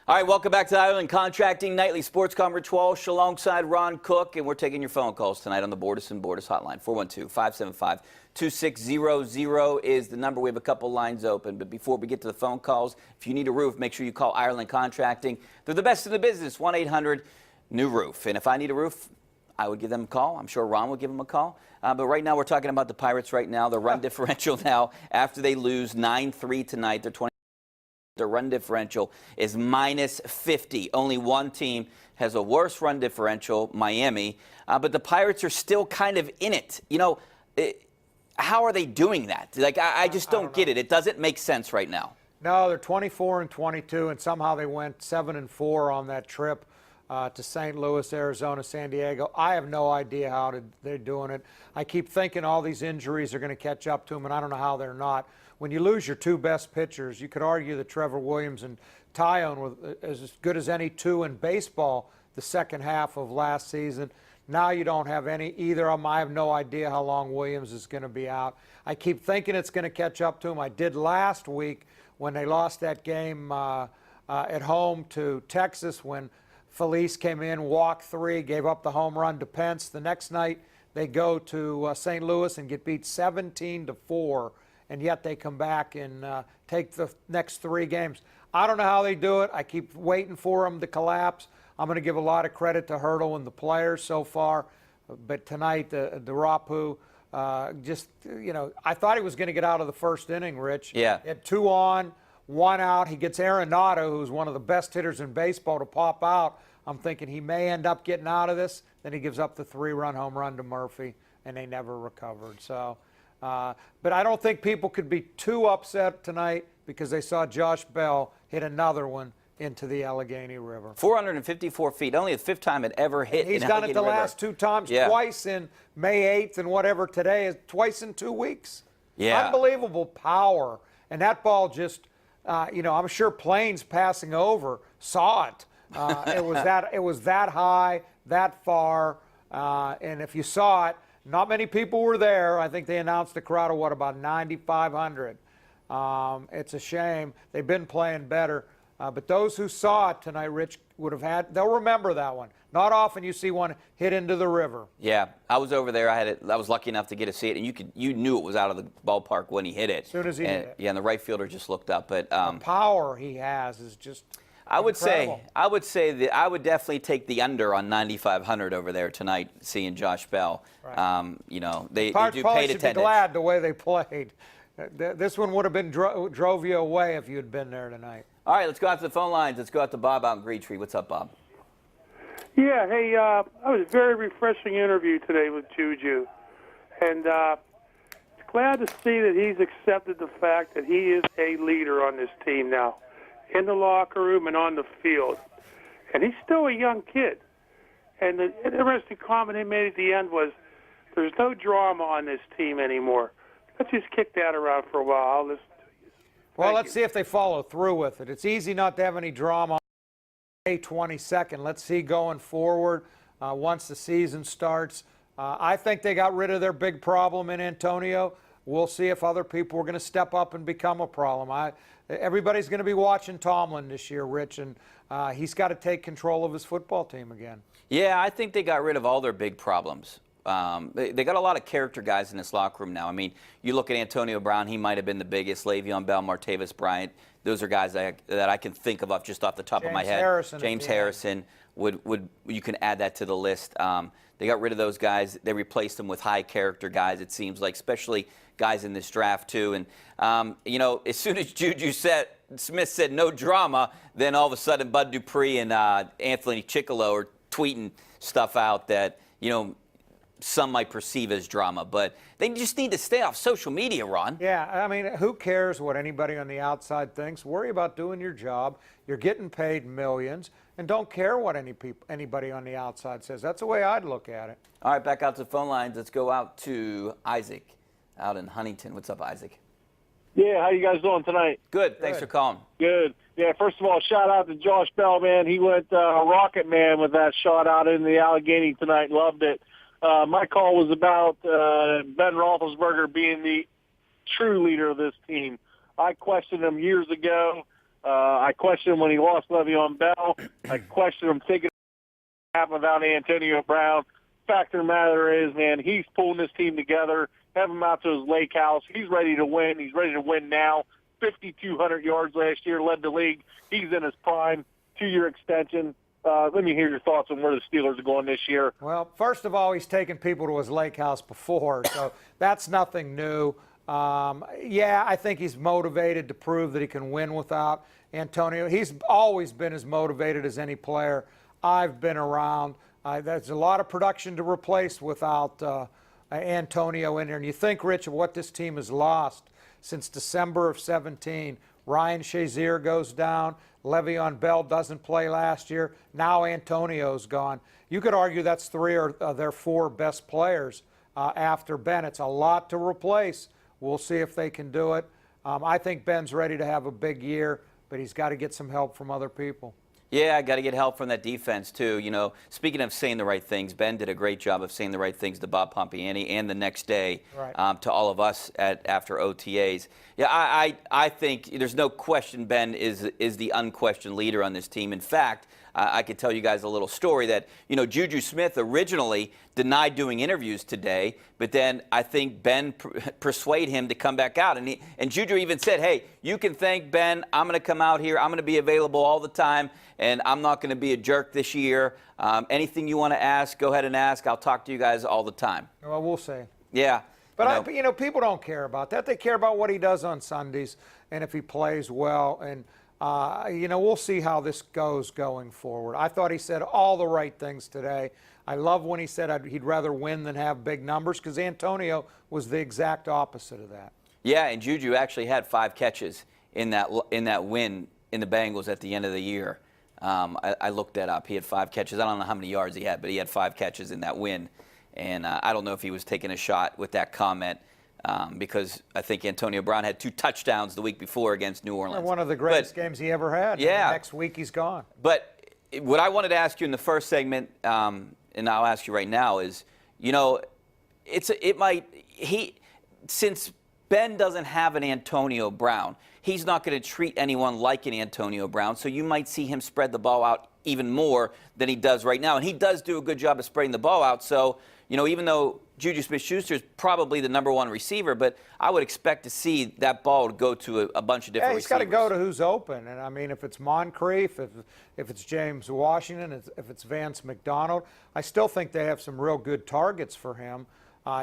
All right, welcome back to Ireland Contracting Nightly Sports Conference. Walsh alongside Ron Cook, and we're taking your phone calls tonight on the Bordas & Bordas hotline. 412-575-2600 is the number. We have a couple lines open, but before we get to the phone calls, if you need a roof, make sure you call Ireland Contracting. They're the best in the business, 1-800-NEW-ROOF. And if I need a roof, I would give them a call. I'm sure Ron would give them a call. But right now, we're talking about the Pirates right now. Their run differential now, after they lose 9-3 tonight, they're 20. Their run differential is -50. Only one team has a worse run differential, Miami. But the Pirates are still kind of in it. You know, how are they doing that? Like, I just don't get it. It doesn't make sense right now. No, they're 24-22, and somehow they went 7-4 on that trip to St. Louis, Arizona, San Diego. I have no idea how they're doing it. I keep thinking all these injuries are going to catch up to them, and I don't know how they're not. When you lose your two best pitchers, you could argue that Trevor Williams and Tyone were as good as any two in baseball the second half of last season. Now you don't have either of them. I have no idea how long Williams is going to be out. I keep thinking it's going to catch up to him. I did last week when they lost that game at home to Texas when Felice came in, walked 3, gave up the home run to Pence. The next night they go to St. Louis and get beat 17-4. And yet they come back and take the next 3 games. I don't know how they do it. I keep waiting for them to collapse. I'm going to give a lot of credit to Hurdle and the players so far. But tonight, the Rapu, just, you know, I thought he was going to get out of the first inning, Rich. Yeah. He had 2 on, 1 out. He gets Arenado, who's one of the best hitters in baseball, to pop out. I'm thinking he may end up getting out of this. Then he gives up the 3-run home run to Murphy, and they never recovered. So. But I don't think people could be too upset tonight because they saw Josh Bell hit another one into the Allegheny River. 454 feet, only the 5th time it ever hit. He's done it the last 2 times, twice in May 8th and whatever today is, twice in 2 weeks. Yeah. Unbelievable power. And that ball just, you know, I'm sure planes passing over saw it. It was that high, that far, and if you saw it, not many people were there. I think they announced a crowd of, about 9,500. It's a shame. They've been playing better. But those who saw it tonight, Rich, they'll remember that one. Not often you see one hit into the river. Yeah, I was over there. I was lucky enough to get to see it, and you knew it was out of the ballpark when he hit it. As soon as he hit it. Yeah, and the right fielder just looked up. But the power he has is just incredible. I would say that I would definitely take the under on 9,500 over there tonight, seeing Josh Bell. Right. You know, they do probably paid should attendance. Be glad the way they played. This one would have been drove you away if you had been there tonight. All right, let's go out to the phone lines. Let's go out to Bob out in Greentree. What's up, Bob? Yeah, hey, that was a very refreshing interview today with Juju. And glad to see that he's accepted the fact that he is a leader on this team now, in the locker room and on the field. And he's still a young kid. And the interesting comment he made at the end was, there's no drama on this team anymore. Let's just kick that around for a while. I'll listen to you. Well, let's see if they follow through with it. It's easy not to have any drama on May 22nd. Let's see going forward once the season starts. I think they got rid of their big problem in Antonio. We'll see if other people are going to step up and become a problem. Everybody's going to be watching Tomlin this year, Rich, and he's got to take control of his football team again. Yeah, I think they got rid of all their big problems. They got a lot of character guys in this locker room now. I mean, you look at Antonio Brown, he might have been the biggest. Le'Veon Bell, Martavis Bryant, those are guys that I can think of just off the top of my head. James Harrison, you can add that to the list. They got rid of those guys. They replaced them with high character guys, it seems like, especially guys in this draft too. And, you know, as soon as Juju Smith said no drama, then all of a sudden Bud Dupree and Anthony Chickalo are tweeting stuff out that, you know, some might perceive as drama, but they just need to stay off social media, Ron. Yeah, I mean, who cares what anybody on the outside thinks? Worry about doing your job. You're getting paid millions, and don't care what anybody on the outside says. That's the way I'd look at it. All right, back out to the phone lines. Let's go out to Isaac out in Huntington. What's up, Isaac? Yeah, how you guys doing tonight? Good. Thanks for calling. Good. Yeah, first of all, shout out to Josh Bell, man. He went rocket man with that shot out in the Allegheny tonight. Loved it. My call was about Ben Roethlisberger being the true leader of this team. I questioned him years ago. I questioned him when he lost Le'Veon Bell. I questioned him taking half without Antonio Brown. Fact of the matter is, man, he's pulling this team together, have him out to his lake house. He's ready to win. He's ready to win now. 5,200 yards last year, led the league. He's in his prime, 2-year extension. Let me hear your thoughts on where the Steelers are going this year. Well, first of all, he's taken people to his lake house before, so that's nothing new. Yeah, I think he's motivated to prove that he can win without Antonio. He's always been as motivated as any player I've been around. There's a lot of production to replace without Antonio in there. And you think, Rich, of what this team has lost since December of 17. Ryan Shazier goes down. Le'Veon Bell doesn't play last year. Now Antonio's gone. You could argue that's 3 of their 4 best players after Ben. It's a lot to replace. We'll see if they can do it. I think Ben's ready to have a big year, but he's got to get some help from other people. Yeah, I got to get help from that defense, too. You know, speaking of saying the right things, Ben did a great job of saying the right things to Bob Pompiani and the next day to all of us after OTAs. Yeah, I think there's no question Ben is the unquestioned leader on this team. In fact, I could tell you guys a little story that, you know, Juju Smith originally denied doing interviews today, but then I think Ben persuaded him to come back out. And Juju even said, hey, you can thank Ben. I'm going to come out here. I'm going to be available all the time, and I'm not going to be a jerk this year. Anything you want to ask, go ahead and ask. I'll talk to you guys all the time. Well, we'll see. Yeah. But, you know, people don't care about that. They care about what he does on Sundays and if he plays well. And, you know, we'll see how this goes going forward. I thought he said all the right things today. I love when he said he'd rather win than have big numbers, because Antonio was the exact opposite of that. Yeah, and Juju actually had 5 catches in that win in the Bengals at the end of the year. I looked that up. He had 5 catches. I don't know how many yards he had, but he had 5 catches in that win. And I don't know if he was taking a shot with that comment, because I think Antonio Brown had 2 touchdowns the week before against New Orleans. One of the greatest games he ever had. Yeah. Next week he's gone. But what I wanted to ask you in the first segment, and I'll ask you right now, is, you know, since Ben doesn't have an Antonio Brown, he's not going to treat anyone like an Antonio Brown, so you might see him spread the ball out even more than he does right now. And he does do a good job of spreading the ball out. So, you know, even though Juju Smith-Schuster is probably the #1 receiver, but I would expect to see that ball go to a bunch of different receivers. Yeah, he's got to go to who's open. And, I mean, if it's Moncrief, if it's James Washington, if it's Vance McDonald, I still think they have some real good targets for him.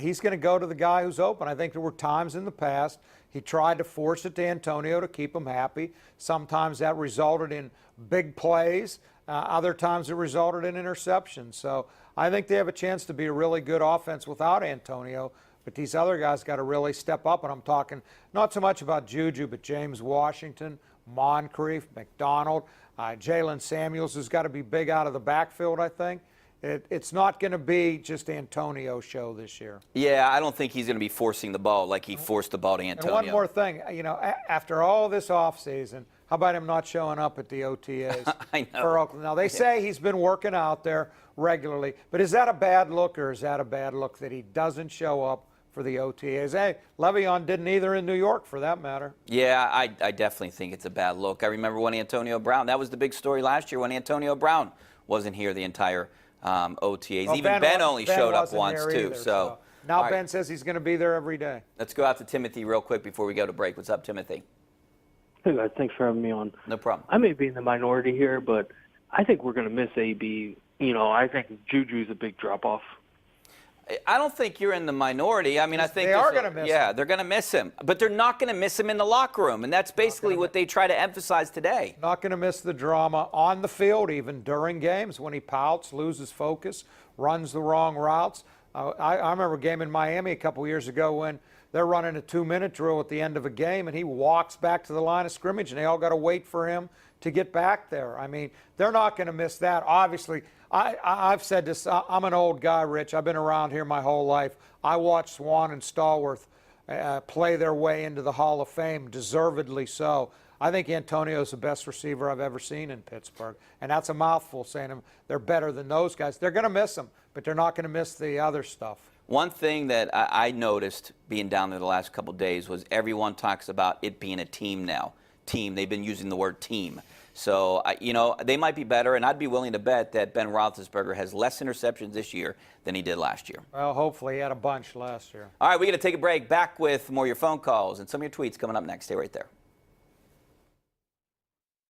He's going to go to the guy who's open. I think there were times in the past he tried to force it to Antonio to keep him happy. Sometimes that resulted in big plays. Other times it resulted in interceptions. So I think they have a chance to be a really good offense without Antonio. But these other guys got to really step up. And I'm talking not so much about Juju, but James Washington, Moncrief, McDonald. Jalen Samuels has got to be big out of the backfield, I think. It's not going to be just Antonio's show this year. Yeah, I don't think he's going to be forcing the ball like he forced the ball to Antonio. And one more thing, you know, after all this offseason, how about him not showing up at the OTAs I know. for Oakland? Now, they say he's been working out there regularly, but is that a bad look, or is that a bad look that he doesn't show up for the OTAs? Hey, Le'Veon didn't either in New York, for that matter. Yeah, I definitely think it's a bad look. I remember when Antonio Brown, that was the big story last year, when Antonio Brown wasn't here the entire OTAs. Well, Even Ben only showed up once, too. Either, so now Ben says he's going to be there every day. Let's go out to Timothy real quick before we go to break. What's up, Timothy? Hey, guys. Thanks for having me on. No problem. I may be in the minority here, but I think we're going to miss AB. You know, I think Juju's a big drop-off. I don't think you're in the minority. I mean, I think they are going to miss him. Yeah, they're going to miss him. But they're not going to miss him in the locker room, and that's basically what they try to emphasize today. Not going to miss the drama on the field, even during games, when he pouts, loses focus, runs the wrong routes. I remember a game in Miami a couple years ago when they're running a 2-minute drill at the end of a game, and he walks back to the line of scrimmage, and they all got to wait for him to get back there. I mean, they're not going to miss that. Obviously, I've said this. I'm an old guy, Rich. I've been around here my whole life. I watched Swan and Stallworth play their way into the Hall of Fame, deservedly so. I think Antonio's the best receiver I've ever seen in Pittsburgh, and that's a mouthful saying they're better than those guys. They're going to miss him, but they're not going to miss the other stuff. One thing that I noticed being down there the last couple of days was everyone talks about it being a team now. team. They've been using the word team. So, you know, they might be better, and I'd be willing to bet that Ben Roethlisberger has less interceptions this year than he did last year. Well, hopefully he had a bunch last year. All right, we're going to take a break. Back with more of your phone calls and some of your tweets coming up next. Stay right there.